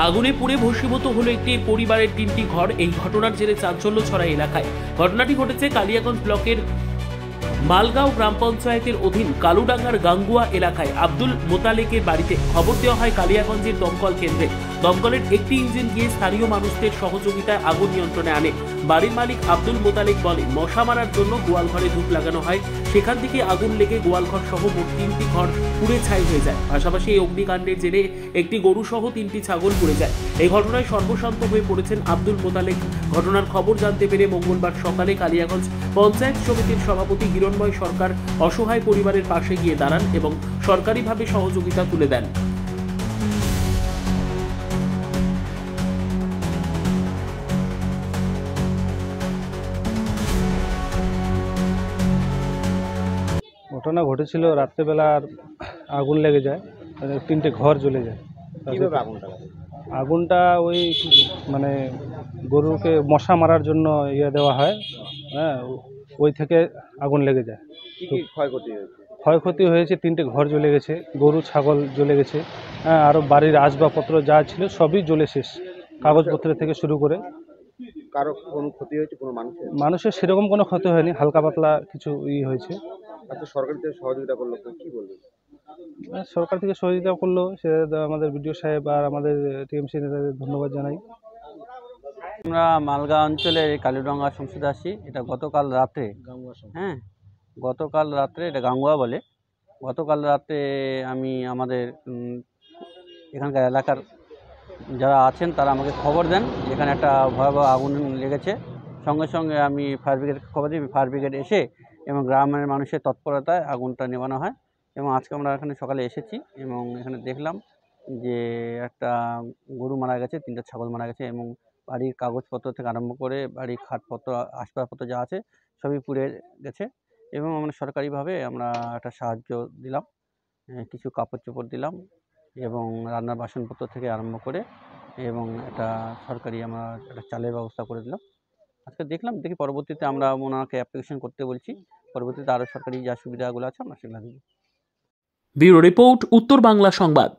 আগুনে পুড়ে ভস্মীভূত হলো একটি পরিবারের 3টি ঘর। এই ঘটনার জেরে চাঞ্চল্য ছড়ায় এলাকায়। ঘটনাটি ঘটেছে কালিয়াগঞ্জ ব্লকের মালগাঁও গ্রাম পঞ্চায়েতের অধীন কালুডাঙ্গার গাঙ্গুয়া এলাকায় আব্দুল মোতালেকের বাড়িতে। খবর দেওয়া হয় কালিয়াগঞ্জের দমকল কেন্দ্রে। দমকলের একটি ইঞ্জিন গিয়ে স্থানীয় মানুষদের সহযোগিতায় আগুন নিয়ন্ত্রণে আনে। বাড়ির মালিক আব্দুল মোতালেক বলেন, মশা মারার জন্য গোয়াল ঘরে ধূপ লাগানো হয়, সেখান থেকে আগুন লেগে গোয়ালঘর সহ মোট 3টি ঘর পুড়ে ছাই হয়ে যায়। পাশাপাশি এই অগ্নিকাণ্ডের জেরে একটি গরু সহ 3টি ছাগল পুড়ে যায়। এই ঘটনায় সর্বশান্ত হয়ে পড়েছেন আব্দুল মোতালেক। ঘটনার খবর জানতে পেরে মঙ্গলবার সকালে কালিয়াগঞ্জ পঞ্চায়েত সমিতির সভাপতি হিরণময় সরকার অসহায় পরিবারের পাশে গিয়ে দাঁড়ান এবং সরকারিভাবে সহযোগিতা তুলে দেন। ঘটনা ঘটেছিল রাত্রেবেলা আগুন লেগে যায়, 3টে ঘর জ্বলে যায়। আগুনটা ওই মানে গরুকে মশা মারার জন্য দেওয়া হয়, হ্যাঁ, ওই থেকে আগুন লেগে যায়। ক্ষয়ক্ষতি হয়েছে 3টে ঘর জ্বলে গেছে, গরু ছাগল জ্বলে গেছে, হ্যাঁ, আরও বাড়ির আসবাবপত্র যা ছিল সবই জ্বলে শেষ, কাগজপত্র থেকে শুরু করে। কারো কোনো ক্ষতি হয়েছে? কোনো মানুষের সেরকম কোনো ক্ষতি হয়নি, হালকা পাতলা কিছু হয়েছে। আচ্ছা, সরকার থেকে সহযোগিতা করলো, কি বলবেন? সরকার থেকে সহযোগিতা করলো, সে আমাদের বিডিও সাহেব আর আমাদের টিএমসি নেতাদের ধন্যবাদ জানাই। আমরা মালগাঁও অঞ্চলের কালুডাঙ্গা সংসদে আসি। এটা গতকাল রাত্রে, হ্যাঁ, গতকাল রাত্রে, এটা গাঙ্গুয়া বলে। গতকাল রাতে আমি আমাদের এখানকার এলাকার যারা আছেন তারা আমাকে খবর দেন এখানে একটা ভয়াবহ আগুন লেগেছে। সঙ্গে সঙ্গে আমি ফায়ার ব্রিগেডকে খবর দিই। ফায়ার ব্রিগেড এসে এবং গ্রামের মানুষের তৎপরতায় আগুনটা নেভানো হয়। এবং আজকে আমরা এখানে সকালে এসেছি এবং এখানে দেখলাম যে একটা গরু মারা গেছে, 3টা ছাগল মারা গেছে এবং বাড়ির কাগজপত্র থেকে আরম্ভ করে বাড়ির খাটপত্র, আসবাবপত্র যা আছে সবই পুড়ে গেছে। এবং আমরা সরকারিভাবে আমরা একটা সাহায্য দিলাম, কিছু কাপড় চোপড় দিলাম এবং রান্নার বাসনপত্র থেকে আরম্ভ করে এবং একটা সরকারি আমরা একটা চালের ব্যবস্থা করে দিলাম। আজকে দেখি পরবর্তীতে আমরা ওনাকে অ্যাপ্লিকেশন করতে বলছি। পরবর্তীতে আরও সরকারি যা সুবিধাগুলো আছে আমরা সেগুলো দেব। ব্যুরো রিপোর্ট, উত্তর বাংলা সংবাদ।